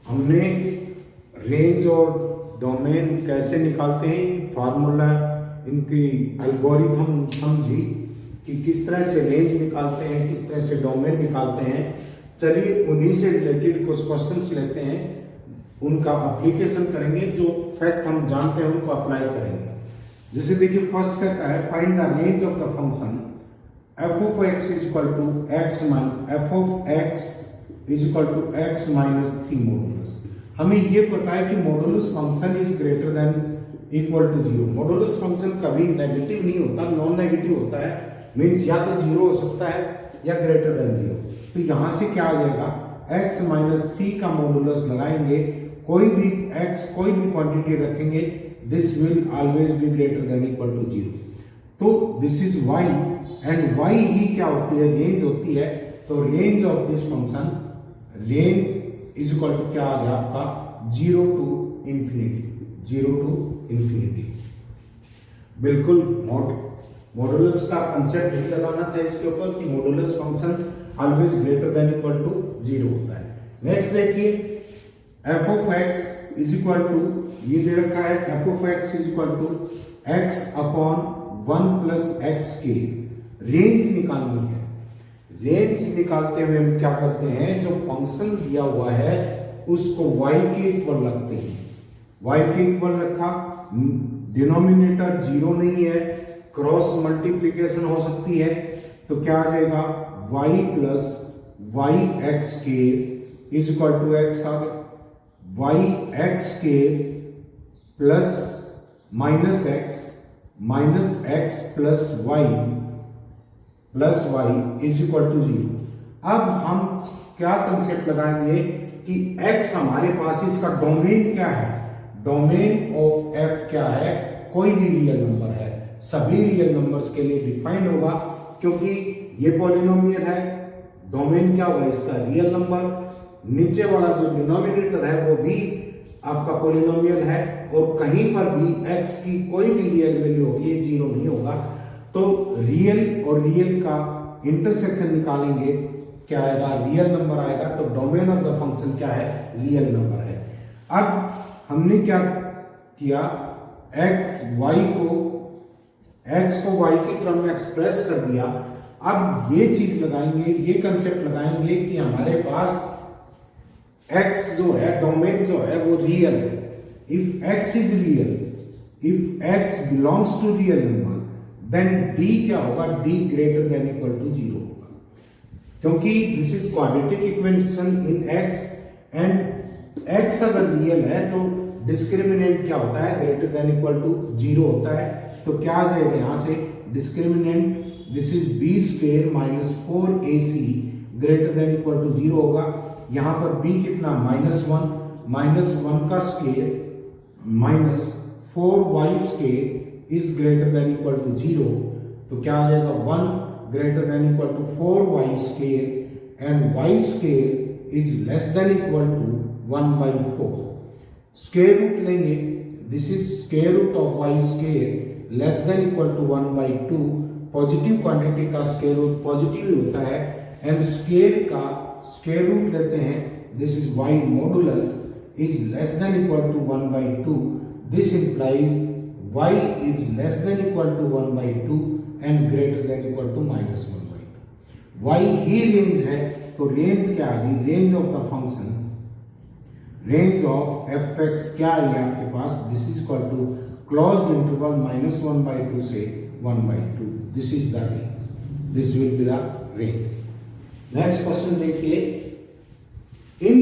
हमने रेंज और डोमेन कैसे निकालते हैं, फार्मूला, इनकी एल्गोरिथम समझी कि किस तरह से रेंज निकालते हैं, किस तरह से डोमेन निकालते हैं। चलिए उन्हीं से रिलेटेड कुछ क्वेश्चंस लेते हैं, उनका एप्लीकेशन करेंगे, जो फैक्ट हम जानते हैं उनको अप्लाई करेंगे। जैसे देखिए फर्स्ट कहता है find the range of the function f of x is equal to x minus 3 modulus। हमें ये पता है कि modulus function is greater than equal to 0। Modulus function कभी नेगेटिव नहीं होता, नॉन नेगेटिव होता है, मींस या तो 0 हो सकता है या ग्रेटर देन 0। तो यहां से क्या आ जाएगा, x माइनस 3 का मॉडुलस लगाएंगे, कोई भी x कोई भी क्वांटिटी रखेंगे, this will always be greater than equal to 0। तो this is y and y ही क्या होती है, रेंज होती है। तो range of this function, range is equal to क्या आ गया आपका 0 टू इंफिनिटी। बिल्कुल मॉडुलस का कंसेप्ट भी लगाना था इसके ऊपर कि modulus function always greater than equal to 0 होता है। नेक्स्ट देखिए f of x is equal to, ये दे रखा है f of x is equal to x upon 1 plus x के। रेंज निकालनी है। रेंज निकालते हुए हम क्या करते हैं, जो फंक्शन दिया हुआ है उसको y के इक्वल रखते हैं। y के इक्वल रखा, डिनोमिनेटर 0 नहीं है, क्रॉस मल्टीप्लीकेशन हो सकती है, तो क्या आ जाएगा y प्लस वाई एक्स के इज इक्वल टू एक्स आ गया, वाई एक्स के plus minus x plus y is equal to 0। अब हम क्या कंसेप्ट लगाएंगे कि x हमारे पास, इसका डोमेन क्या है, डोमेन ऑफ f क्या है, कोई भी रियल नंबर है, सभी रियल नंबर्स के लिए डिफाइंड होगा, क्योंकि ये पॉलिनोमियल है। डोमेन क्या होगा इसका, रियल नंबर, नीचे वाला जो डिनोमिनेटर है वो भी आपका पॉलिनोमियल है, और कहीं पर भी x की कोई भी रियल वैल्यू होगी, ये 0 नहीं होगा। तो रियल और रियल का इंटरसेक्शन निकालेंगे, क्या आएगा, रियल नंबर आएगा। तो डोमेन ऑफ द फंक्शन क्या है, रियल नंबर है। अब हमने क्या किया, x को y की टर्म में एक्सप्रेस कर दिया। अब ये चीज लगाएंगे, ये कंसेप्ट लगाएंगे कि हमारे पास x जो है, डोमेन जो है वो रियल है। If x is real, if x belongs to real number, then d क्या होगा, d greater than equal to 0 होगा, क्योंकि this is quadratic equation in x, and x अगर रियल है तो डिस्क्रिमिनेंट क्या होता है, ग्रेटर देन इक्वल टू 0 होता है। तो क्या आ जाएगा यहां से, discriminant this is b square minus 4ac greater than equal to 0 होगा। यहां पर b कितना, -1 का square minus 4y square is greater than equal to 0। तो क्या आ जाएगा, 1 greater than equal to 4y square and y square is less than equal to 1/4। Square root लेंगे, this is square root of y square less than equal to 1/2। Positive quantity का square root positive ही होता है, and square का square root लेते हैं, this is y modulus is less than equal to 1/2। This implies y is less than equal to 1/2 and greater than equal to -1/2। y ही range है, तो range क्या आ गई, range of the function, range of fx क्या आई आपके पास, this is equal to closed interval -1/2 से 1/2। This is the range, this will be the range. Next question देखिए, इन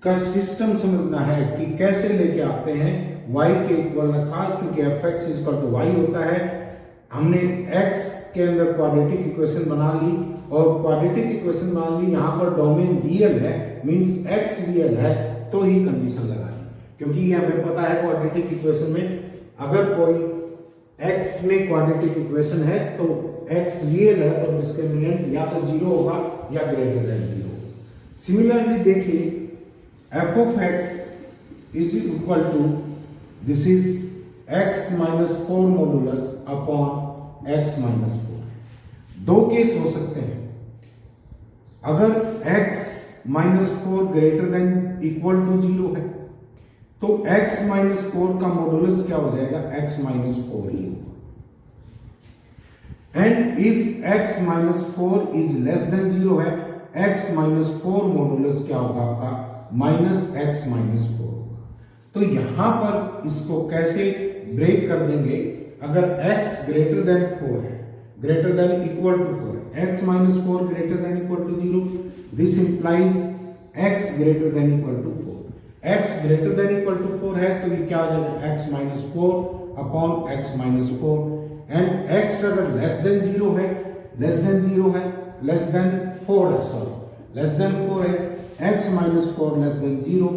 का सिस्टम समझना है कि कैसे लेके आते हैं, y के इक्वल रखा, क्योंकि fx इक्वल टू y होता है। हमने x के अंदर क्वाड्रेटिक इक्वेशन बना ली, और क्वाड्रेटिक इक्वेशन बना ली, यहाँ पर डोमेन रियल है, मींस x रियल है, तो ही कंडीशन लगानी, क्योंकि ये हमें पता है क्वाड्रेटिक इक्वेशन में अगर कोई x में क्वाड्रेटिक इक्वेशन है तो x रियल है, तो डिस्क्रिमिनेंट या तो 0 होगा या ग्रेटर देन 0 होगा। सिमिलरली देखिए f of x is equal to, this is x minus 4 modulus upon x minus 4। दो केस हो सकते हैं, अगर x minus 4 greater than equal to 0 है, तो x माइनस 4 का मॉडुलस क्या हो जाएगा, x माइनस 4 ही होगा। And if x minus 4 is less than 0 है, x माइनस 4 मॉडुलस क्या होगा आपका, माइनस x माइनस 4 होगा। तो यहां पर इसको कैसे ब्रेक कर देंगे, अगर x ग्रेटर देन 4 है, greater than equal to 4, x minus 4 greater than equal to 0, this implies x greater than equal to 4। x greater than equal to 4 है तो ये क्या आ जाएगा, x minus 4 upon x minus 4। And x अगर less than 0 है, less than 0 है, less than 4 है, सॉरी लेस देन 4 है, x minus 4 less than 0,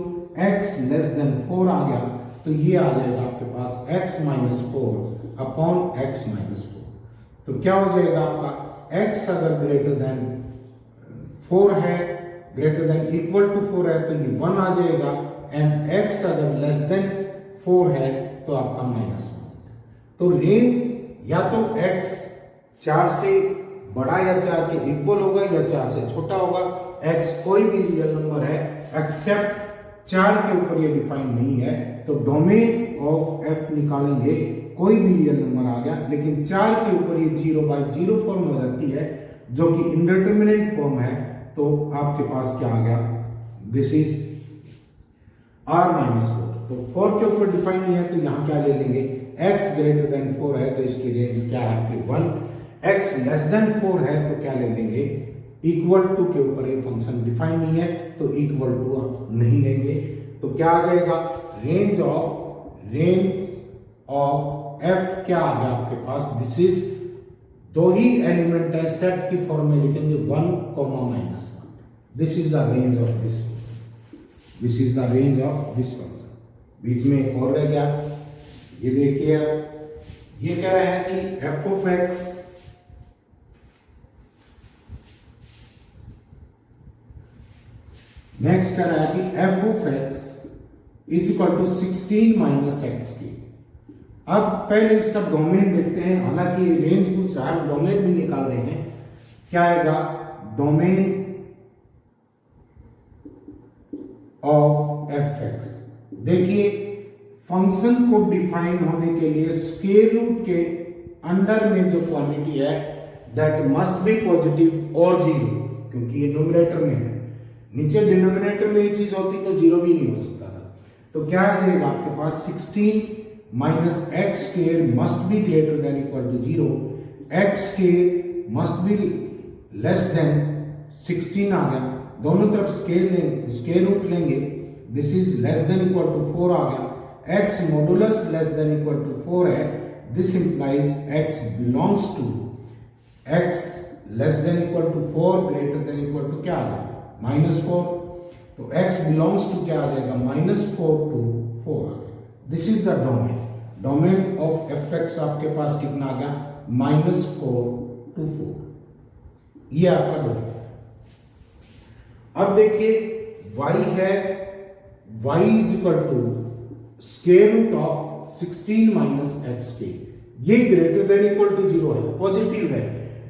x less then 4 आ गया, तो ये आ जाएगा आपके पास x minus 4 upon x minus 4। तो क्या हो जाएगा आपका, x अगर ग्रेटर देन 4 है, ग्रेटर देन इक्वल टू 4 है, तो ये 1 आ जाएगा, एंड x अगर लेस देन 4 है तो आपका माइनस 1। तो रेंज या तो x 4 से बड़ा या 4 के इक्वल होगा या 4 से छोटा होगा, x कोई भी रियल नंबर है एक्सेप्ट 4 के ऊपर ये डिफाइन नहीं है, तो डोमेन ऑफ f निकालेंगे, कोई भी रियल नंबर आ गया, लेकिन 4 के ऊपर ये 0/0 फॉर्म हो जाती है जो कि इंडिटरमिनेट फॉर्म है, तो आपके पास क्या आ गया, दिस इज r माइनस 4। तो 4 के ऊपर डिफाइन नहीं है तो यहां क्या ले लेंगे, x ग्रेटर देन 4 है तो इसकी रेंज क्या है आपकी 1, x लेस देन 4 है तो क्या ले लेंगे, इक्वल टू के ऊपर ये फंक्शन डिफाइन नहीं है तो इक्वल टू आप नहीं लेंगे, तो क्या आ जाएगा, रेंज ऑफ f क्या आ गया आपके पास, दिस इज दो ही एलिमेंट है, सेट की फॉर्म में लिखेंगे 1, -1, this is the range of this function, this is the range of this function. बीच में एक और रह गया, ये देखिए ये कह रहा है कि f ऑफ x नेक्स्ट कह रहा है कि f of x is equal to 16 minus x की। अब पहले इसका डोमेन देखते हैं, हालांकि रेंज पूछ रहा है, डोमेन भी निकाल रहे हैं, क्या आएगा, डोमेन ऑफ एफ एक्स। देखिए फंक्शन को डिफाइन होने के लिए स्क्वायर रूट के अंडर में जो क्वांटिटी है दैट मस्ट बी पॉजिटिव और 0, क्योंकि ये न्यूमरेटर में है, नीचे डिनोमिनेटर में ये चीज होती तो 0 भी नहीं हो सकता था। तो क्या आ जाएगा आपके पास, 16 minus x square must be greater than equal to 0, x square must be less than 16 आ गया, दोनों तरफ स्क्वायर रूट लेंगे, this is less than equal to 4 आ गया, x modulus less than equal to 4 है, this implies x belongs to x less than equal to 4 greater than equal to क्या आ गया, -4, तो x बिलोंग्स टू क्या आ जाएगा, -4 to 4 आ गया, this is the domain of fx आपके पास कितना आ गया, -4 to 4, ये आपका डोमेन। अब देखिए y है, y is equal to square root of 16 minus x के, ये ग्रेटर देन इक्वल टू 0 है, पॉजिटिव है,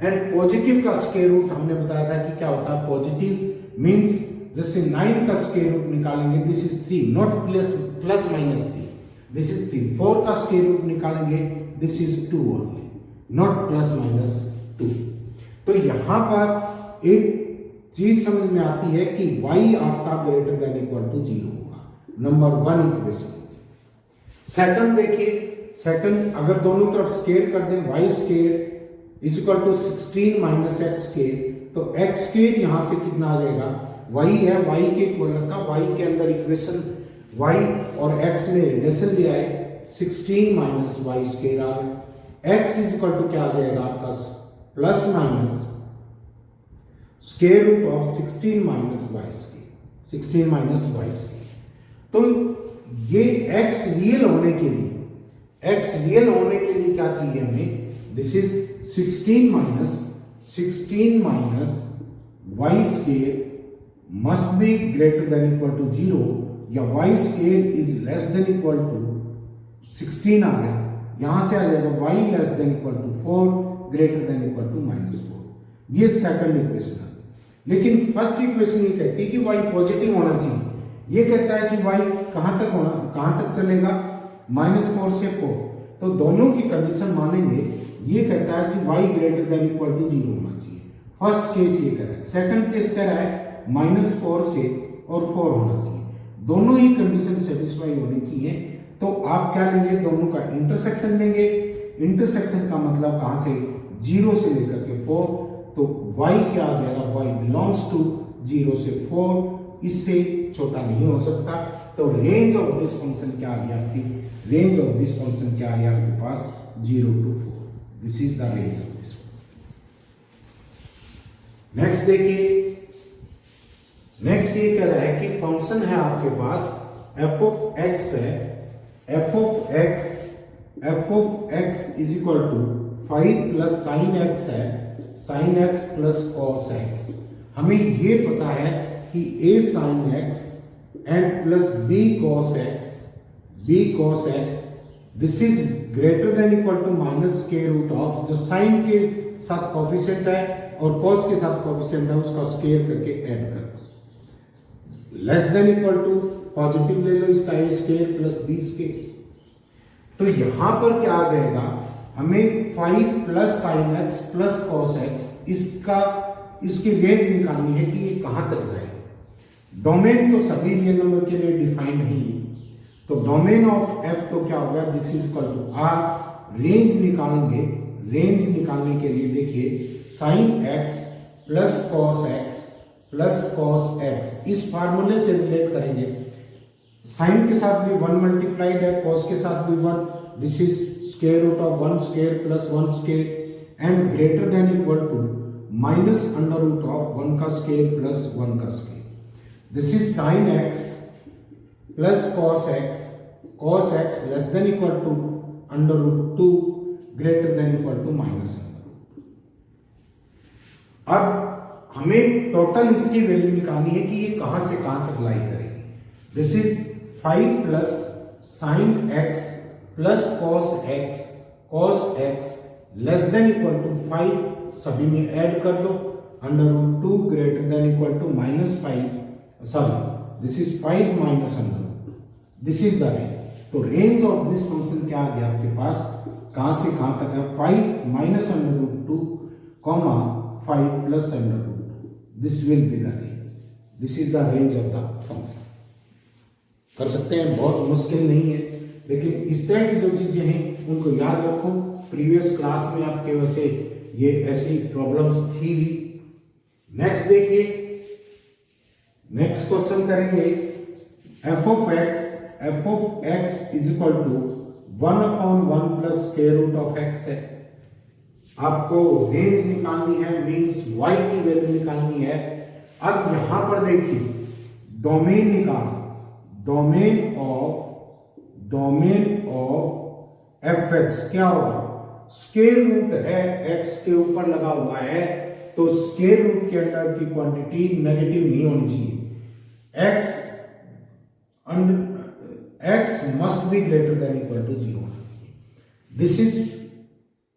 एंड पॉजिटिव का स्क्वायर रूट हमने बताया था कि क्या होता है, पॉजिटिव मींस जैसे 9 का स्क्वायर रूट निकालेंगे, this is 3, not plus minus 3, this is 3, 4 का स्क्वायर रूट निकालेंगे, this is 2 only, not plus minus 2। तो यहां पर एक चीज समझ में आती है कि y आपका ग्रेटर देन इक्वल टू 0 होगा, नंबर 1 इक्वेशन। सेकंड देखिए, सेकंड अगर दोनों तरफ स्क्वायर कर दें, y square is equal to 16 minus x square, तो x स्क्वायर यहां से कितना आ जाएगा, y है, y के इक्वल रखा, y के अंदर इक्वेशन y और x में रिलेशन लिया है, 16 माइनस y स्क्वायर आ गया, x इज इक्वल टू क्या आ जाएगा आपका, plus minus square root of 16 minus y square, 16 minus y square. तो ये x रियल होने के लिए, x रियल होने के लिए क्या चाहिए हमें, this is 16 minus y square must be greater than equal to 0, या y square is less than equal to 16 आ गया, यहां से आ जाएगा y less than equal to 4 greater than equal to -4, ये सेकंड इक्वेशन है। लेकिन फर्स्ट इक्वेशन ये कहती है कि y पॉजिटिव होना चाहिए। ये कहता है कि y कहां तक चलेगा, -4 से 4। तो दोनों की कंडीशन मानेंगे। ये कहता है कि y greater than equal to 0 होना चाहिए। फर्स्ट केस ये कह रहा है। सेकंड केस कह रहा है -4 से और 4 होना चाहिए। दोनों ही कंडीशन सेटिस्फाई होनी चाहिए। तो आप क्या लेंगे, दोनों का इंटरसेक्शन लेंगे। इंटरसेक्शन का मतलब कहां से, 0 से लेकर के 4। तो y क्या आ जाएगा, y बिलोंग्स टू 0 से 4, इससे छोटा नहीं हो सकता। तो रेंज ऑफ दिस फंक्शन क्या आ गया आपकी, रेंज ऑफ दिस फंक्शन क्या आ गया आपके पास, 0 to 4। This is the range of this function. Next देखिए, नेक्स्ट ये कह रहा है कि फंक्शन है आपके पास f ऑफ x है, f of x is equal to 5 plus sine x है, sine x plus cos x। हमें ये पता है कि a sine x and plus b cos x this is greater than equal to minus square root of, जो sign के साथ coefficient है और कॉस के साथ कोफिशिएंट है उसका स्क्वायर करके ऐड कर दो। Less than equal to positive ले लो, इसका a square plus b square. तो यहां पर क्या आ जाएगा, हमें 5 plus sine x plus cos x, इसकी रेंज निकालनी है कि ये कहां तक जाएगा। डोमेन तो सभी रियल नंबर के लिए डिफाइंड नहीं है। तो डोमेन ऑफ f तो क्या होगा, this is equal to r। Range निकालेंगे, रेंज निकालने के लिए देखिए sine x plus cos x, इस फार्मूले से रिलेट करेंगे। साइन के साथ भी 1 मल्टीप्लाइड है, कॉस के साथ भी 1, this is square root of 1 square plus 1 square and greater than equal to minus under root of 1 का स्क्वायर प्लस 1 का square. This is sine x plus cos x less than equal to under root 2 greater than equal to minus under root. अब हमें total इसकी value निकालनी है कि ये कहां से कहां तक लाई करेगी। This is 5 plus sine x plus cos x less than equal to 5, सभी में ऐड कर दो, under root 2 greater than equal to -5, sorry this is 5 minus under root, this is the range. तो रेंज ऑफ दिस फंक्शन क्या आ गया आपके पास, कहां से कहां तक है, 5 minus under root 2 comma 5 plus under root 2, this will be the range, this is the range of the function. कर सकते हैं, बहुत मुश्किल नहीं है, लेकिन इस तरह की जो चीजें हैं उनको याद रखो। प्रीवियस क्लास में आपके वैसे ये ऐसी प्रॉब्लम्स थी भी। नेक्स्ट देखिए, नेक्स्ट क्वेश्चन करेंगे f of x is equal to 1/1 plus square root of x है। आपको रेंज निकालनी है, मींस y की वैल्यू निकालनी है। अब यहां पर देखिए डोमेन निकालो, डोमेन ऑफ fx क्या होगा, स्क्वायर रूट है x के ऊपर लगा हुआ है, तो स्क्वायर रूट के अंदर की क्वांटिटी नेगेटिव नहीं होनी चाहिए। x must be greater than equal to 0 होना चाहिए। दिस इज,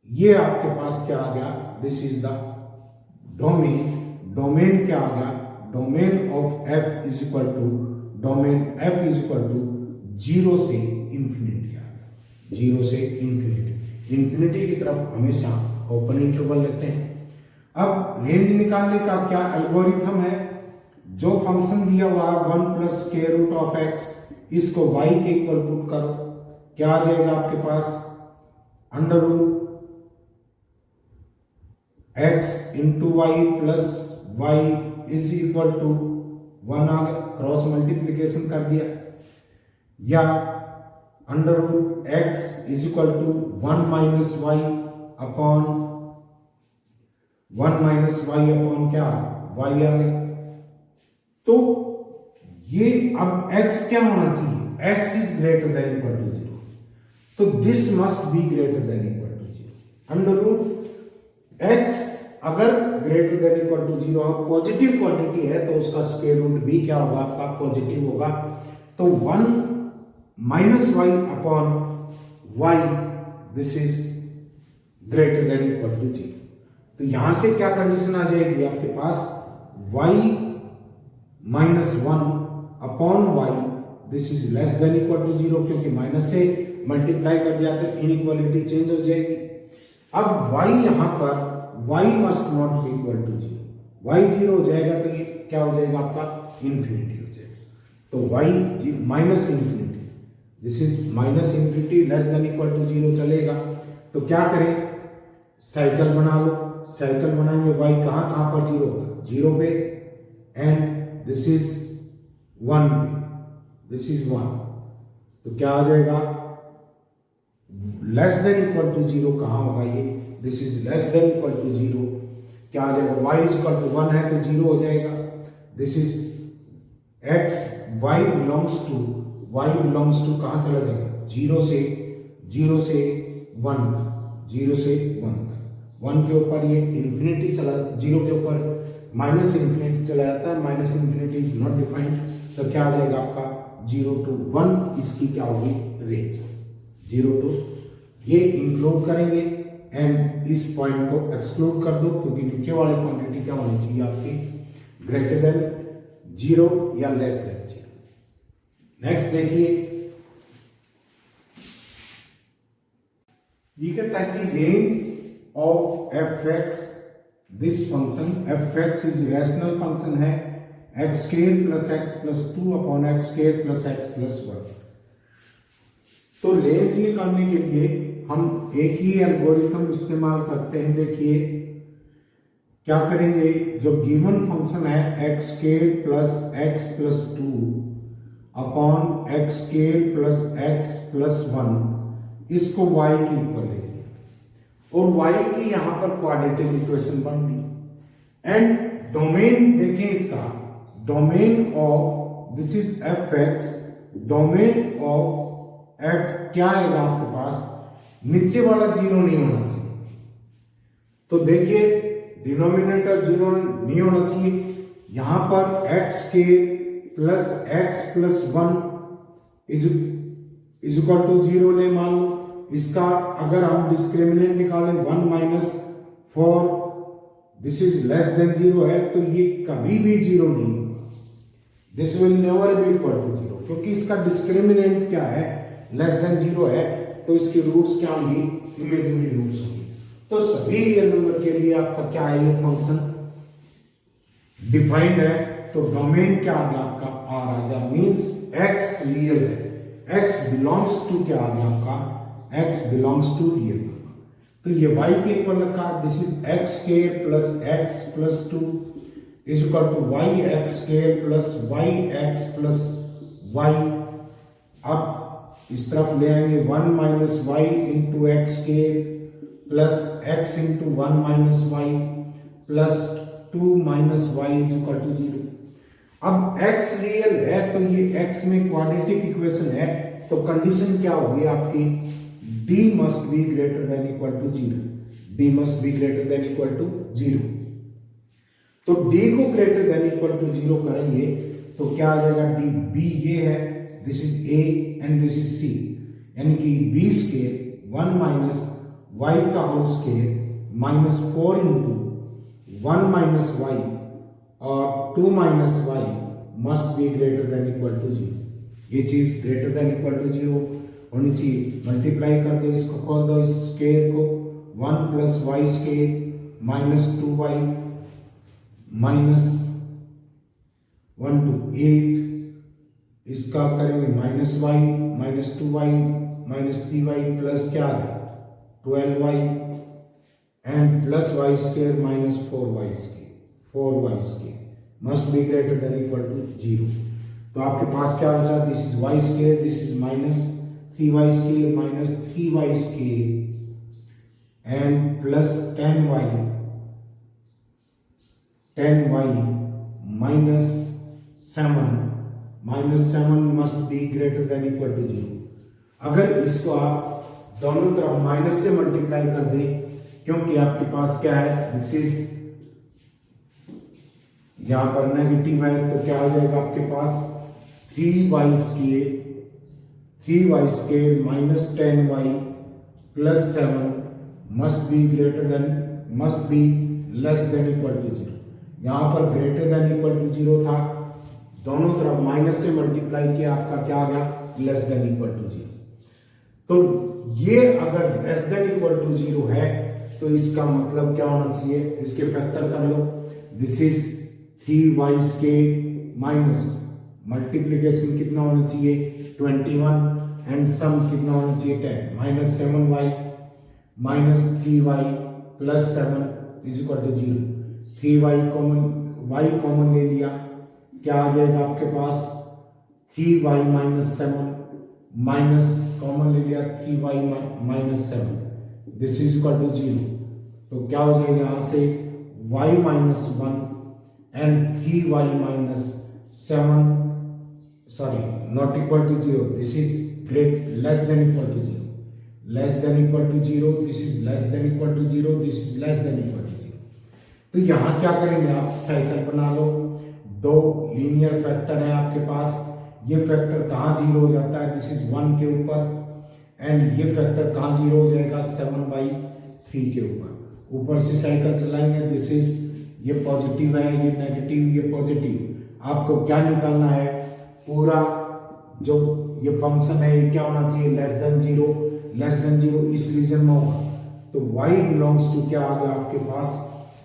ये आपके पास क्या आ गया, दिस इज द डोमेन क्या आ गया, domain of f is equal to, domain f is equal to 0 से इंफिनिटी आ गया, 0 से इंफिनिटी की तरफ हमेशा ओपन इंटरवल लेते हैं। अब रेंज निकालने का क्या एल्गोरिथम है, जो फंक्शन दिया हुआ है 1 plus square root of x, इसको y के इक्वल पुट करो, क्या आ जाएगा आपके पास, under root x into y plus y is equal to 1 आ गया, क्रॉस मल्टीप्लीकेशन कर दिया, या under root x is equal to 1 minus y upon 1 minus y upon क्या, y आ गया। तो ये अब x क्या होना चाहिए, x इज ग्रेटर देन इक्वल टू 0, तो this must be greater than equal to 0। Under root x अगर ग्रेटर देन इक्वल टू 0 है, पॉजिटिव क्वांटिटी है, तो उसका स्क्वायर रूट भी क्या होगा आपका, पॉजिटिव होगा। तो 1 minus y upon y, this is greater than equal to 0। तो यहां से क्या कंडीशन आ जाएगी आपके पास, y minus 1 upon y this is less than equal to 0, क्योंकि माइनस से मल्टीप्लाई कर दिया तो इनइक्वालिटी चेंज हो जाएगी। अब y यहां पर y must not be equal to 0, y 0 हो जाएगा तो ये क्या हो जाएगा आपका इंफिनिटी हो जाएगा। तो y minus infinity, this is minus infinity less than equal to 0 चलेगा। तो क्या करें, साइकिल बना लो, साइकिल बनाएंगे y कहां कहां पर 0 होगा, 0 पे, एंड दिस इज 1 पे, दिस इज 1, तो क्या आ जाएगा लेस देन इक्वल टू 0 कहां होगा ये, this is less than equal to 0, क्या आ जाएगा y इज इक्वल टू 1 है तो 0 हो जाएगा। This is x y belongs to कहां चला जाएगा, 0 से 1, 0 से 1 के ऊपर ये इंफिनिटी चला, 0 के ऊपर माइनस इंफिनिटी चला जाता है, minus infinity is not defined, तो क्या आ जाएगा आपका 0 to 1 इसकी क्या होगी रेंज, 0 to, ये इंक्लूड करेंगे एंड इस पॉइंट को एक्सक्लूड कर दो, क्योंकि नीचे वाली क्वांटिटी क्या होनी चाहिए आपकी ग्रेटर देन 0 या लेस देन 0। नेक्स्ट देखिए, ये कहता है कि range of f x, this function f x is rational function है, x square plus x plus 2 upon x square plus x plus 1। तो रेंज निकालने के लिए हम एक ही एल्गोरिथम इस्तेमाल करते हैं। देखिए क्या करेंगे, जो गिवन फंक्शन है x square plus x plus 2 upon x square plus x plus 1, इसको y की इक्वल लेंगे और y की यहां पर क्वाड्रेटिक इक्वेशन बन गई। एंड डोमेन देखें इसका, domain of this is F x, domain of F क्या आएगा आपके पास, नीचे वाला 0 नहीं होना चाहिए। तो देखिए डिनोमिनेटर 0 नहीं होना चाहिए, यहां पर एक्स के plus x plus 1 is equal to 0 ले मान लो। इसका अगर हम डिस्क्रिमिनेंट निकालें 1 minus 4 this is less than 0 है, तो ये कभी भी 0 नहीं होगा, this will never be equal to 0, क्योंकि इसका डिस्क्रिमिनेंट क्या है लेस देन 0 है, तो इसकी रूट्स क्या होंगी, इमेजिनरी रूट्स होंगी। तो सभी रियल नंबर के लिए आपका क्या है, ये फंक्शन डिफाइंड है, तो डोमेन क्या आ गया आपका आर आ गया, मींस एक्स रियल है, एक्स बिलोंग्स टू क्या आ गया आपका, x belongs to real number. तो ये y के इक्वल रखा, this is x square plus x plus 2 is equal to y x square plus y x plus y। अब इस तरफ ले आएंगे 1 minus y into x square plus x into 1 minus y plus 2 minus y is equal to 0। अब x real है तो ये x में क्वाड्रेटिक इक्वेशन है, तो कंडीशन क्या होगी आपकी, d must be greater than equal to 0, d must be greater than equal to 0। तो d को ग्रेटर देन इक्वल टू 0 करेंगे तो क्या आ जाएगा, d b ये है, this is a and this is c, यानी कि b स्क्वायर 1 माइनस y का whole square minus 4 into 1 minus y और 2 minus y must be greater than equal to 0। ये चीज ग्रेटर देन इक्वल टू 0 होनी चाहिए। मल्टीप्लाई कर दो, इसको खोल दो, इस स्क्वायर को 1 plus y square minus 2y minus 1 to 8, इसका करेंगे minus y minus 2y minus 3y plus क्या है 12y and plus y square minus 4y square must be greater than equal to 0। तो आपके पास क्या बचा, this is y square, this is minus 3y square minus 3y square and plus 10y minus 7 must be greater than equal to 0। अगर इसको आप दोनों तरफ माइनस से मल्टीप्लाई कर दें, क्योंकि आपके पास क्या है, दिस इज यहां पर नेगेटिव है, तो क्या आ जाएगा आपके पास 3y square minus 10y plus 7 must be less than equal to 0। यहाँ पर ग्रेटर देन इक्वल टू 0 था, दोनों तरफ माइनस से मल्टीप्लाई किया, आपका क्या आ गया, लेस देन इक्वल टू 0। तो ये अगर लेस देन इक्वल टू 0 है तो इसका मतलब क्या होना चाहिए, इसके फैक्टर कर लो, this is 3y square minus multiplication कितना होना चाहिए 21 एंड सम कितना होना चाहिए 10 minus 7y minus 3y plus 7 is equal to 0। 3y y common ले लिया, क्या आ जाएगा आपके पास 3y माइनस 7 माइनस कॉमन ले लिया 3y minus 7, this is equal to 0। तो क्या हो जाएगा यहां से y minus 1 and 3y minus 7 sorry not equal to 0, this is less than equal to 0, less than equal to 0, this is less than equal to 0, this is less than equal to 0। तो यहां क्या करेंगे आप cycle बना लो, दो linear factor है आपके पास, ये फैक्टर कहां 0 हो जाता है, दिस इज 1 के ऊपर, एंड ये फैक्टर कहां 0 हो जाएगा 7/3 के ऊपर से साइकिल चलाएंगे, दिस इज ये पॉजिटिव है, ये नेगेटिव, ये पॉजिटिव। आपको क्या निकालना है, पूरा जो ये फंक्शन है ये क्या होना चाहिए लेस देन 0, लेस देन 0 इस रीजन में होगा, तो y बिलोंग्स टू क्या आ गया आपके पास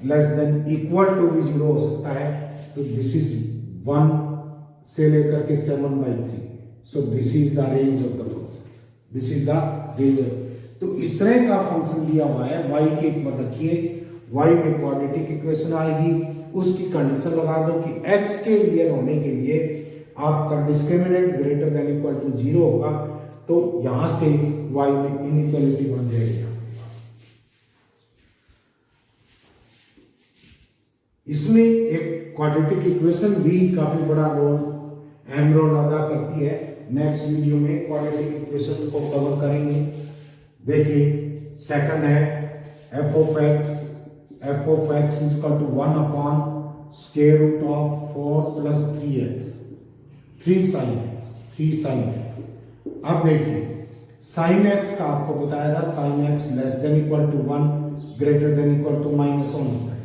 लेस देन इक्वल टू भी 0 हो सकता है, तो दिस इज 1 से लेकर के 7/3, सो this is the range of the function, this is the range. तो इस तरह का फंक्शन दिया हुआ है, y के इक्वल रखिए, y में क्वाड्रेटिक इक्वेशन आएगी, उसकी कंडीशन लगा दो कि x के रियल होने के लिए आपका discriminant greater than equal to 0 होगा, तो यहां से y में इनइक्वालिटी बन जाएगी। इसमें एक क्वाड्रेटिक इक्वेशन भी काफी बड़ा रोल, अहम रोल अदा करती है। नेक्स्ट वीडियो में क्वाड्रेटिक इक्वेशन को कवर करेंगे। देखिए सेकंड है f of x is equal to 1 upon square root of 4 plus 3x 3 sin x। अब देखिए sin x का आपको बताया था, sin x less than equal to 1 greater than equal to -1 होता है,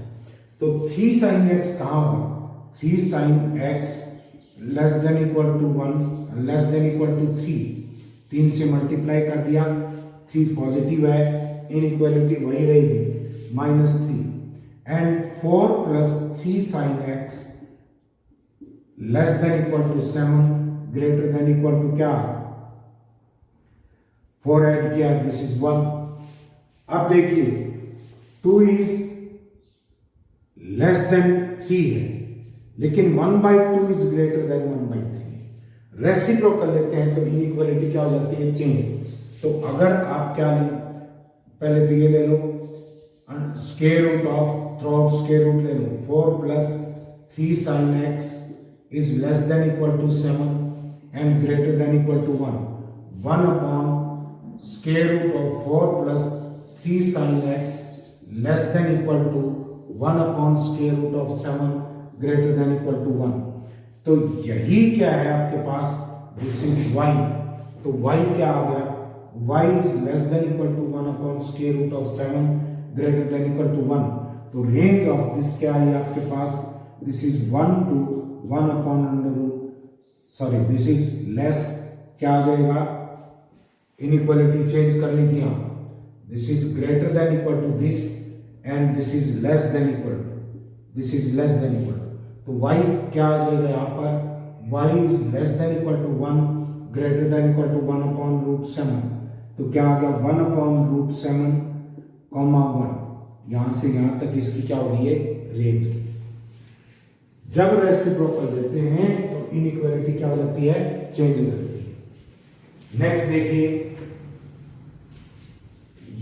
तो 3 sin x कहाँ होगा, 3 sin x less than equal to 1 less than equal to 3 से मल्टीप्लाई कर दिया, 3 पॉजिटिव है, इनइक्वालिटी वही रहेगी -3 and 4 plus 3 sin x less than equal to 7 greater than equal to क्या, 4 ऐड किया, दिस इज 1। अब देखिए 2 इज लेस देन 3 है, लेकिन 1/2 इज ग्रेटर देन 1/3, रेसिप्रोकल लेते हैं तो इनइक्वालिटी क्या हो जाती है, चेंज। तो अगर आप क्या लें, पहले तो ये ले लो square root of throat square root ले लो, 4 plus 3 sin x is less than equal to 7 and greater than equal to 1 upon square root of 4 plus 3 sin x less than equal to 1 upon square root of 7 greater than equal to 1। तो यही क्या है आपके पास, this is y, तो y क्या आ गया, y is less than equal to 1 upon square root of 7 greater than equal to 1। तो रेंज ऑफ दिस क्या है आपके पास, this is 1 to 1 upon under root, sorry this is less, क्या आ जाएगा, इनइक्वालिटी चेंज करनी थी यहाँ, this is greater than equal to this and this is less than equal to, this is less than equal to, तो y क्या आ जाएगा यहाँ पर, y is less than equal to 1 greater than equal to 1 upon root 7, तो क्या आ गया 1 अपॉन रूट 7 कॉमा 1, यहां से यहां तक इसकी क्या हो रही है, रेंज। जब रेसिप्रोकल देते हैं तो इनइक्वालिटी क्या हो जाती है, चेंज हो जाती है। नेक्स्ट देखिए,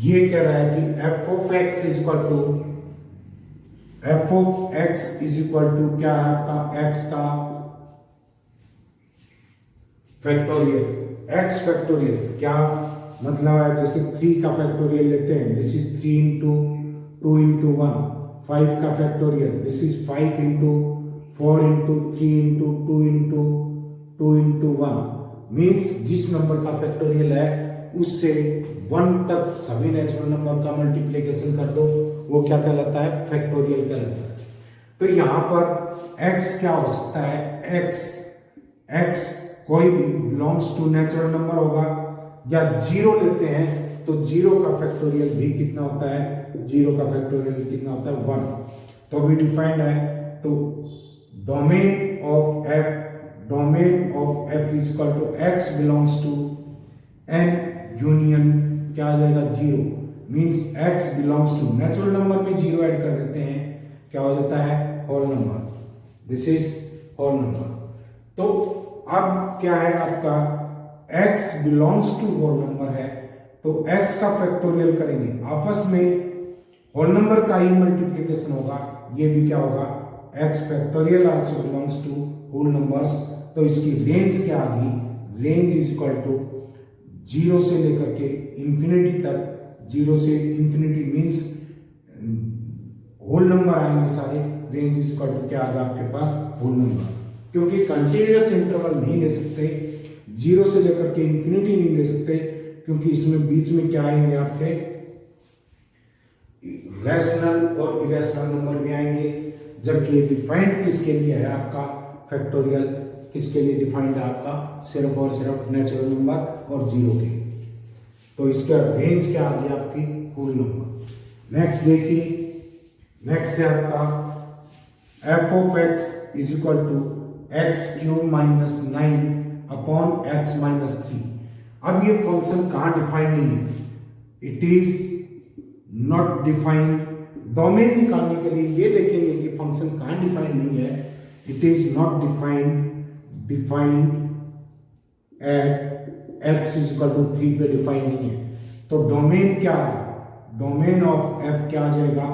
ये कह रहा है कि f of x is equal to, f of x is equal to क्या है आपका, x का फैक्टोरियल, x फैक्टोरियल, क्या मतलब है, जैसे 3 का फैक्टोरियल लेते हैं, दिस इज 3 इंटू 2 इंटू 1, 5 का factorial, this is 5 into 4 into 3 into 2 into 2 into 1, means जिस नंबर का फैक्टोरियल है उससे 1 तक सभी नेचुरल नंबर का मल्टीप्लिकेशन कर दो, वो क्या कहलाता है, फैक्टोरियल कहलाता है। तो यहां पर x क्या हो सकता है, x कोई भी बिलोंग्स टू नेचुरल नंबर होगा, या 0 लेते हैं तो 0 का फैक्टोरियल भी कितना होता है, 0 का फैक्टोरियल कितना होता है, 1। तो भी डिफाइंड है। तो domain of f is equal to x belongs to n union क्या आ जाएगा, 0। Means x belongs to natural number में 0 ऐड कर देते हैं, क्या हो जाता है, whole number. This is whole number. तो अब क्या है आपका, x belongs to whole number है, तो x का फैक्टोरियल करेंगे, आपस में होल नंबर का ही मल्टीप्लिकेशन होगा, ये भी क्या होगा, x factorial also belongs to whole numbers. तो इसकी रेंज क्या आ गई, रेंज इज इक्वल टू 0 से लेकर के इंफिनिटी तक, 0 से इंफिनिटी मींस होल नंबर आएंगे सारे, रेंज इज इक्वल टू क्या आएगा आपके पास, होल नंबर। क्योंकि कंटिन्यूअस इंटरवल नहीं ले सकते, 0 से लेकर के इंफिनिटी नहीं ले सकते, क्योंकि इसमें बीच में क्या आएंगे आपके रैशनल और इरेशनल नंबर भी आएंगे। जबकि ये डिफाइंड किसके लिए है आपका फैक्टोरियल, किसके लिए डिफाइंड है आपका, सिर्फ और सिर्फ नेचुरल नंबर और 0 के। तो इसका रेंज क्या आ गया आपकी, होल नंबर। नेक्स्ट देखिए, नेक्स्ट है आपका f of x is equal to x cube minus 9 upon x minus 3। अब ये फंक्शन कहाँ डिफाइंड नहीं है, it is not defined. Domain निकालने के लिए ये देखेंगे कि फंक्शन कहाँ डिफाइंड नहीं है, it is not defined at x is equal to 3 पे डिफाइंड नहीं है। तो डोमेन क्या है, डोमेन ऑफ f क्या आ जाएगा,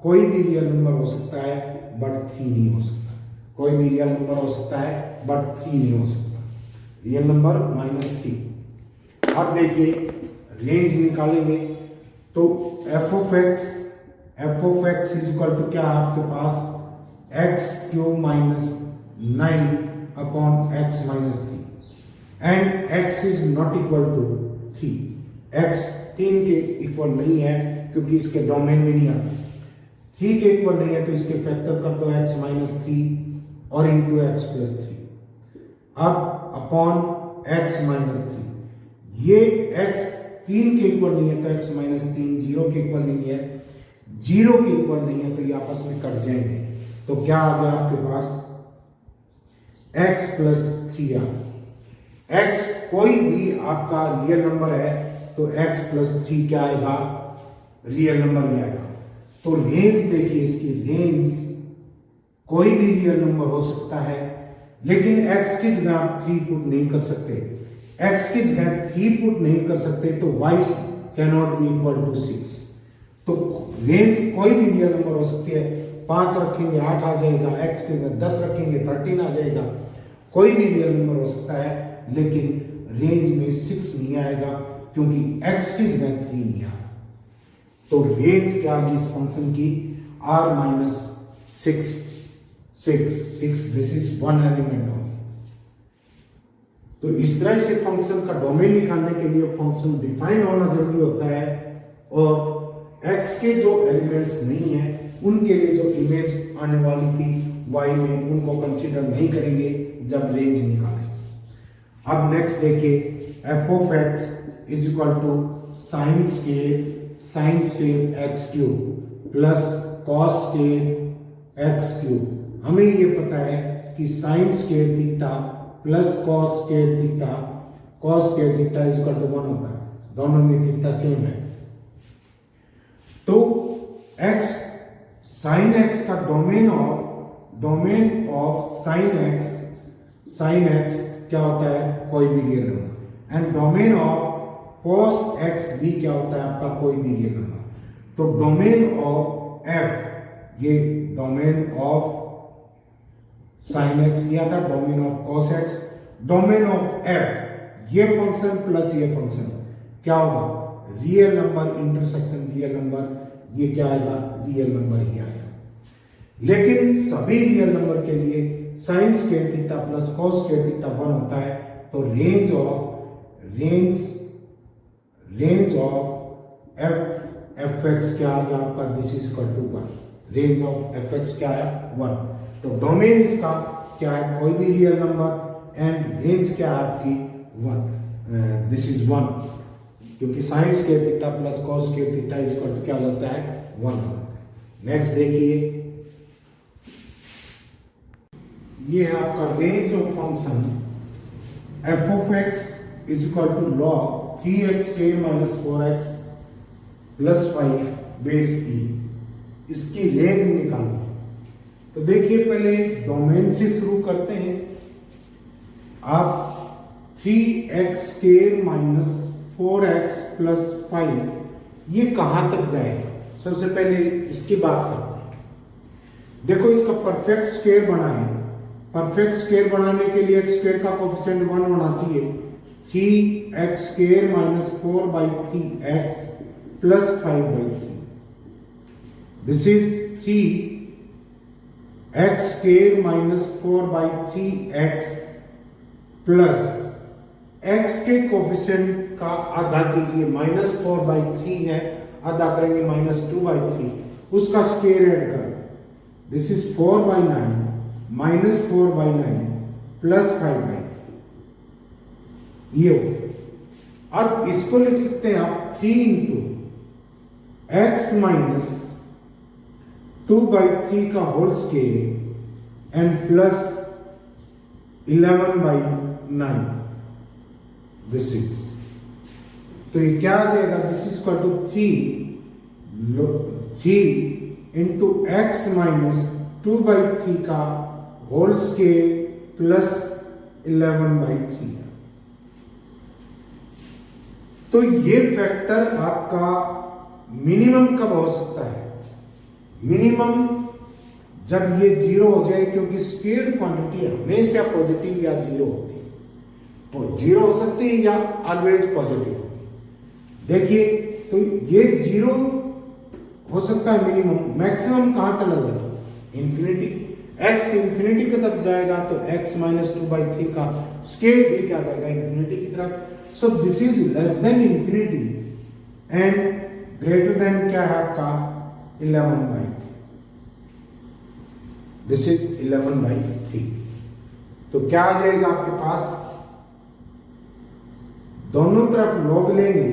कोई भी रियल नंबर हो सकता है बट 3 नहीं हो सकता, कोई भी रियल नंबर हो सकता है बट 3 नहीं हो सकता, रियल नंबर -3। अब देखिए रेंज निकालेंगे, तो f of x is equal to क्या है आपके पास, x cube minus 9 upon x minus 3 and x is not equal to 3। x 3 के इक्वल नहीं है क्योंकि इसके डोमेन में नहीं आता, 3 के इक्वल नहीं है तो इसके फैक्टर कर दो x माइनस 3 और इंटू x प्लस 3। अब अपॉन x माइनस 3, ये x 3 के इक्वल नहीं है तो x माइनस 3 0 के इक्वल नहीं है, 0 के इक्वल नहीं है तो ये आपस में कट जाएंगे। तो क्या आ गया आपके पास, x प्लस 3 आ गया। x कोई भी आपका रियल नंबर है तो x प्लस 3 क्या आएगा, रियल नंबर ही आएगा। तो रेंज देखिए, इसकी रेंज कोई भी रियल नंबर हो सकता है, लेकिन x की जगह आप 3 पुट नहीं कर सकते, x की जगह 3 पुट नहीं कर सकते तो y cannot be equal to 6। तो रेंज कोई भी रियल नंबर हो सकती है, 5 रखेंगे 8 आ जाएगा, x की जगह 10 रखेंगे 13 आ जाएगा, कोई भी रियल नंबर हो सकता है, लेकिन रेंज में 6 नहीं आएगा क्योंकि x की जगह 3 नहीं आएगा। तो रेंज क्या आगी इस फंक्शन की, r minus 6, this is 1 element only. तो इस तरह से फंक्शन का डोमेन निकालने के लिए फंक्शन डिफाइन होना जरूरी होता है, और x के जो एलिमेंट्स नहीं है उनके लिए जो इमेज आने वाली थी y में, उनको कंसीडर नहीं करेंगे जब रेंज निकालें। अब नेक्स्ट देखिए, f of x is equal to sine square x cube plus cos square x cube. हमें ये पता है कि sine square theta plus cos square theta is equal to 1 होता है, दोनों में थीटा सेम है। तो x साइन x का डोमेन ऑफ साइन x क्या होता है, कोई भी real number, and domain of cos x भी क्या होता है आपका, कोई भी रियल नंबर। तो डोमेन ऑफ f, ये डोमेन ऑफ साइन x दिया था, domain of cos x, domain of f ये फंक्शन प्लस ये फंक्शन क्या होगा, real number intersection real number, ये क्या आएगा, रियल नंबर ही आएगा। लेकिन सभी रियल नंबर के लिए sign square theta plus cos square theta 1 होता है। तो रेंज ऑफ f x क्या आ गया आपका, this is equal to 1। Range of f x क्या है 1। तो डोमेन इसका क्या है कोई भी रियल नंबर एंड रेंज क्या है आपकी 1, दिस इज 1, क्योंकि sine square theta plus cos square theta equal to क्या होता है 1 होता है। नेक्स्ट देखिए, ये है आपका range of function f of x is equal to log 3x square minus 4x plus 5 base e, इसकी रेंज निकालनी। तो देखिए पहले डोमेन से शुरू करते हैं। आप 3x square minus 4x plus 5 ये कहां तक जाएगा, सबसे पहले इसकी बात करते हैं। देखो इसका परफेक्ट स्क्वायर बनाएं। परफेक्ट स्क्वायर बनाने के लिए x स्क्वायर का कोफिशिएंट 1 होना चाहिए। 3x square minus 4/3x plus 5/3, this is 3x square minus 4/3x plus x के कोफिशिएंट का आधा कीजिए, -4/3 है, आधा करेंगे -2/3, उसका स्क्वायर ऐड कर, दिस इज 4/9 माइनस 4/9 प्लस 5/3, ये हो। अब इसको लिख सकते हैं आप 3 इंटू एक्स माइनस 2/3 का whole square and plus 11/9, this is, तो ये क्या आ जाएगा, this is equal to 3 into x minus 2/3 का होल स्क्वायर प्लस 11/3। तो ये फैक्टर आपका मिनिमम कब हो सकता है, मिनिमम जब ये 0 हो जाए, क्योंकि स्क्वेयर्ड क्वांटिटी हमेशा पॉजिटिव या 0 होती है, तो 0 हो सकती है या ऑलवेज पॉजिटिव होती है। देखिए तो ये 0 हो सकता है मिनिमम, मैक्सिमम कहां चला जाएगा, इंफिनिटी, x इंफिनिटी की तरफ जाएगा तो x माइनस 2/3 का स्क्वायर भी क्या जाएगा इंफिनिटी की तरफ। सो this is less than infinity and greater than क्या है आपका 11/3, दिस इज 11/3। तो क्या आ जाएगा आपके पास, दोनों तरफ लॉग लेंगे,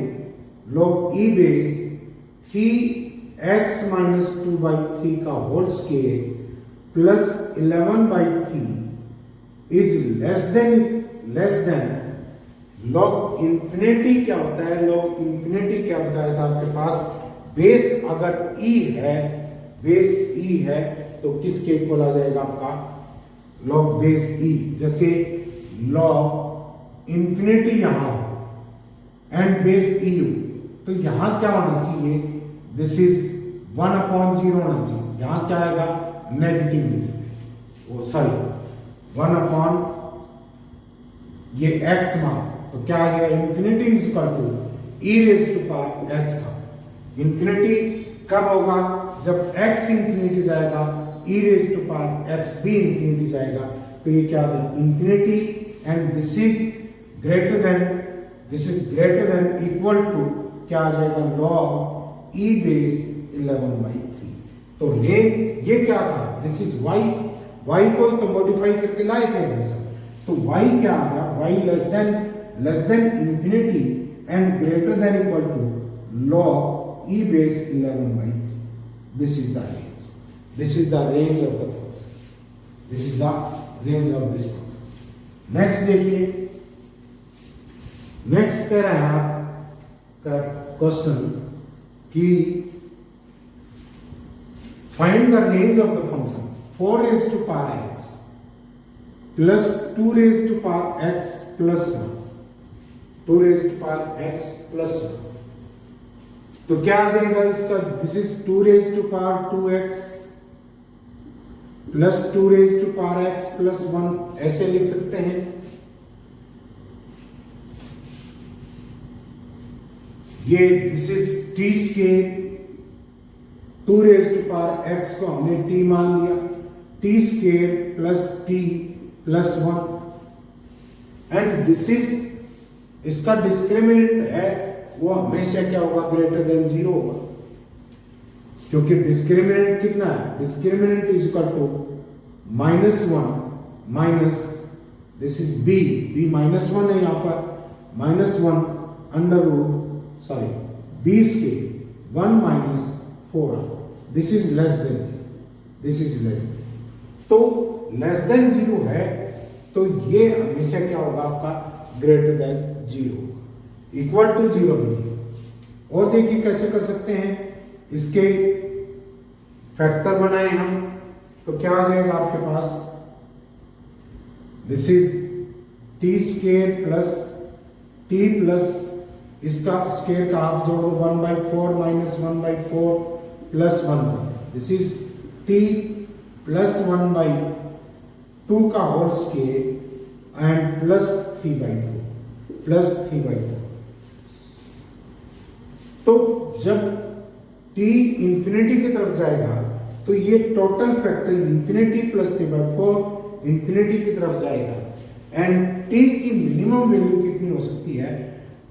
लॉग ई बेस 3x माइनस 2/3 का whole square plus 11/3 is less than log infinity क्या होता है, लॉग इंफिनिटी क्या होता है, तो आपके पास बेस अगर e है, बेस e है तो किसके इक्वल आ जाएगा आपका लॉग बेस e, जैसे लॉग इंफिनिटी यहां एंड बेस e, तो यहां क्या होना चाहिए, दिस इज 1/0 होना चाहिए, यहां क्या आएगा नेगेटिव, सॉरी 1 ये x मान, तो क्या आ जाएगा infinity is equal to e raise to power x। Infinity कब होगा, जब x इंफिनिटी जाएगा, e raise to power x भी इंफिनिटी जाएगा, तो ये क्या होगा infinity and this is greater than equal to क्या आ जाएगा log e बेस 11/3। तो रेंज ये क्या था, दिस इज y को तो मॉडिफाई करके लाए थे, तो y क्या आ गया, y less than infinity and greater than equal to log e base 11/3, this is the range, this is the range of the function, this is the range of this function. Next देखिए, next कह रहा है आपका question कि find the range of the function 4 raised to power x plus 2 raised to power x plus 1, 2 raised to power x plus 1, तो क्या आ जाएगा इसका, this is 2 raised to power 2x plus 2 raised to power x plus 1, ऐसे लिख सकते हैं। ये this is t square, 2 raised to power x को हमने t मान लिया, t square plus t plus 1 and this is, इसका डिस्क्रिमिनेंट है वो हमेशा क्या होगा ग्रेटर देन 0 होगा। क्योंकि डिस्क्रिमिनेंट कितना है, discriminant is equal to -1 minus this is b, b -1 है यहां पर, -1 under root sorry b square 1 minus 4, this is less than, this is less than, तो लेस देन 0 है तो ये हमेशा क्या होगा आपका ग्रेटर देन 0, इक्वल टू 0 नहीं। और देखिए कैसे कर सकते हैं, इसके फैक्टर बनाए हम तो क्या आ जाएगा आपके पास, this is t square plus t plus इसका स्केयर का हाफ जोड़ो 1/4 minus 1/4 plus 1, this is t plus 1/2 का whole square and plus 3/4 plus 3/4। तो जब t इंफिनिटी की तरफ जाएगा तो ये total factor infinity plus 3/4 infinity की तरफ जाएगा एंड t की मिनिमम वैल्यू कितनी हो सकती है,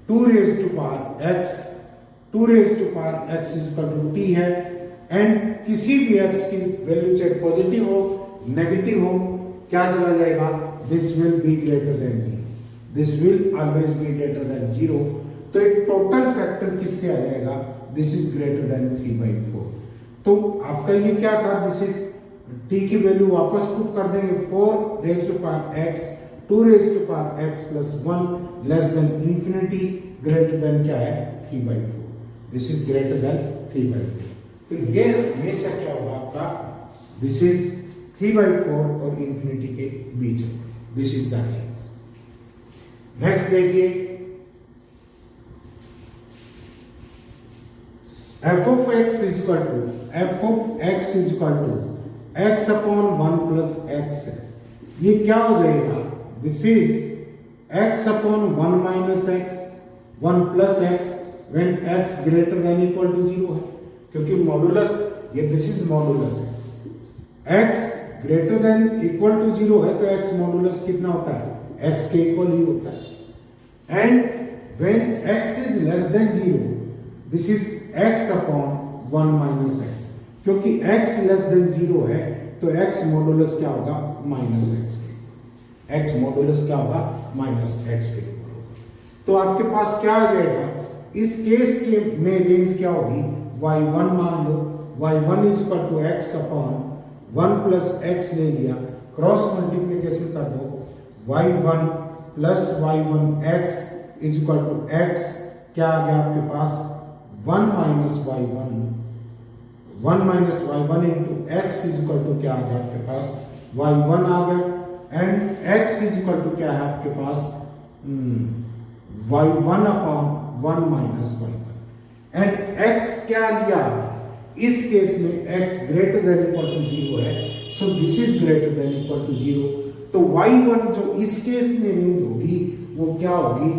2 raise to power x, 2 raise to power x is equal to t है एंड किसी भी x की वैल्यू चाहे पॉजिटिव हो नेगेटिव हो क्या चला जाएगा, this will B greater then 0, this will always be greater then 0। तो एक टोटल फैक्टर किससे आ जाएगा, दिस इज ग्रेटर देन 3/4। तो आपका ये क्या था, दिस इज t की वैल्यू वापस पुट कर देंगे 4 raise to power x, 2 raise to power x plus 1 less than infinity, greater than क्या है 3/4, दिस इज ग्रेटर देन 3/4। तो ये हमेशा क्या होगा आपका, दिस इज 3/4 और इंफिनिटी के बीच, this is the range. Next देखिए, f of x is equal to x upon 1 plus x है, ये क्या हो जाएगा, this is x upon 1 minus x 1 plus x when x greater than equal to 0 है, क्योंकि मॉडुलस ये this is modulus x greater than equal to 0 है तो x मॉडुलस कितना होता है, x के इक्वल ही होता है and when x is less than 0 this is x upon 1 minus x, क्योंकि x लेस देन 0 है तो x मॉडुलस क्या होगा, माइनस x, x मॉडुलस क्या होगा, माइनस x के इक्वल होगा। तो आपके पास क्या आ जाएगा, इस केस के में रेंज क्या होगी, y1 मान लो, y1 इज equal to x upon 1 plus x ले लिया, क्रॉस मल्टीप्लिकेशन कर दो, y1 plus y1x is equal to x, क्या आ गया आपके पास 1 minus y1 into x is equal to क्या आ गया आपके पास, y1 आ गया and x is equal to क्या है आपके पास y1 upon 1 minus y1 and x क्या लिया, इस केस में x greater than equal to 0 है, so this is greater than equal to 0। तो y1 जो इस केस में रेंज होगी वो क्या होगी,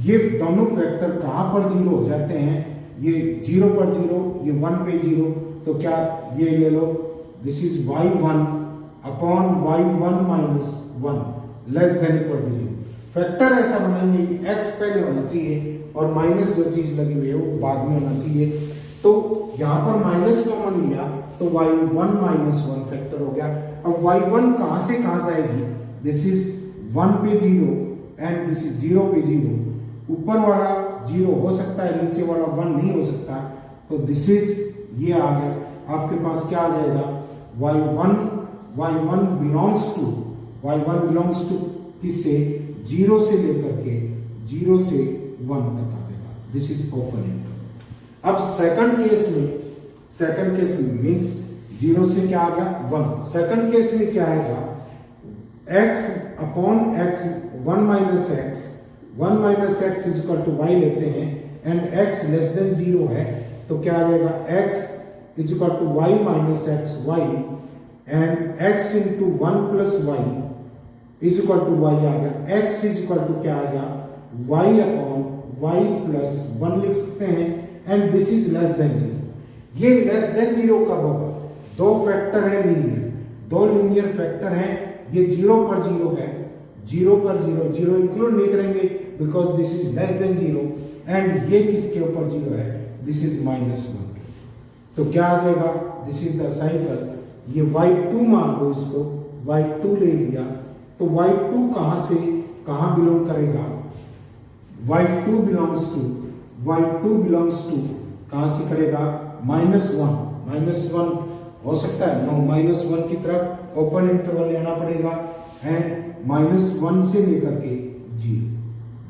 ये दोनों फैक्टर कहां पर 0 हो जाते हैं, ये 0 पर 0, ये 1 पे 0, तो क्या ये ले लो, this is y1 upon y1 minus 1 less than equal to 0। Factor ऐसा बनाएंगे कि x पहले होना चाहिए और माइनस जो चीज लगी हुई है वो बाद में होना चाहिए। तो यहां पर माइनस कॉमन लिया तो y1 माइनस 1 फैक्टर हो गया। अब y1 कहां से कहां जाएगी, दिस इज 1 पे 0 एंड दिस इज 0 पे 0, ऊपर वाला 0 हो सकता है, नीचे वाला 1 नहीं हो सकता, तो दिस इज ये आ गया आपके पास क्या आ जाएगा, y1 बिलोंग्स टू किससे, 0 से लेकर के 0 से 1 तक आ जाएगा, दिस इज ओपन इंटरवल। अब सेकंड केस में मींस 0 से क्या आ गया 1, सेकंड केस में क्या आएगा, x upon x 1 minus x is equal to y लेते हैं एंड x लेस देन 0 है तो क्या आ जाएगा, x is equal to y minus x y and x into 1 plus y is equal to y आ गया, x इज इक्वल टू क्या आ गया, y अपॉन y प्लस 1 लिख सकते हैं and this is less than 0। ये लेस देन 0 कब होगा, दो फैक्टर है लीनियर, दो लीनियर फैक्टर हैं, ये 0 पर 0 है, 0 पर 0 इंक्लूड नहीं करेंगे because this is less than 0 and ये किसके ऊपर 0 है, दिस इज -1। तो क्या आ जाएगा, दिस इज द साइकिल। ये y2 मान लो, इसको y2 ले लिया, तो y2 कहां से कहां बिलोंग करेगा, y2 बिलोंग्स टू कहां से करेगा, -1 हो सकता है, नो, -1 की तरफ ओपन इंटरवल लेना पड़ेगा, एंड -1 से लेकर के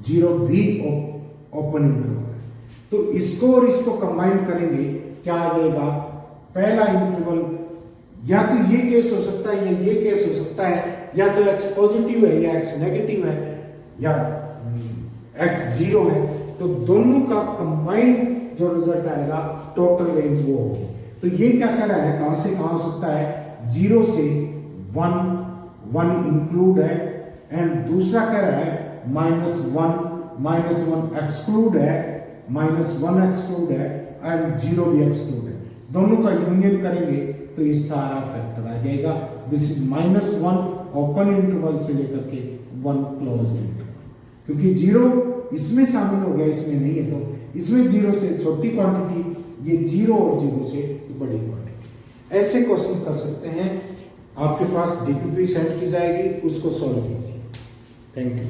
0 भी ओपन इंटरवल है। तो इसको और इसको कंबाइन करेंगे, क्या आ जाएगा, पहला इंटरवल, या तो ये केस हो सकता है या ये केस हो सकता है, या तो x पॉजिटिव है या x नेगेटिव है या x 0 है, तो दोनों का कंबाइंड जो रिजल्ट आएगा टोटल रेंज वो होगी। तो ये क्या कर रहा है, कहां से कहां हो सकता है, 0 से 1 इंक्लूड है, एंड दूसरा कह रहा है -1 एक्सक्लूड है, -1 एक्सक्लूड है, एंड 0 भी एक्सक्लूड है। दोनों का यूनियन करेंगे तो ये सारा फैक्टर आ जाएगा। दिस इज -1 ओपन इंटरवल से लेकर के 1 क्लोज इंटरवल, क्योंकि 0 इसमें शामिल हो गया, इसमें नहीं है, तो इसमें 0 से छोटी क्वांटिटी, ये 0 और 0 से बड़ी क्वांटिटी। ऐसे क्वेश्चन कर सकते हैं, आपके पास डीपीपी सेंड की जाएगी, उसको सॉल्व कीजिए। Thank you.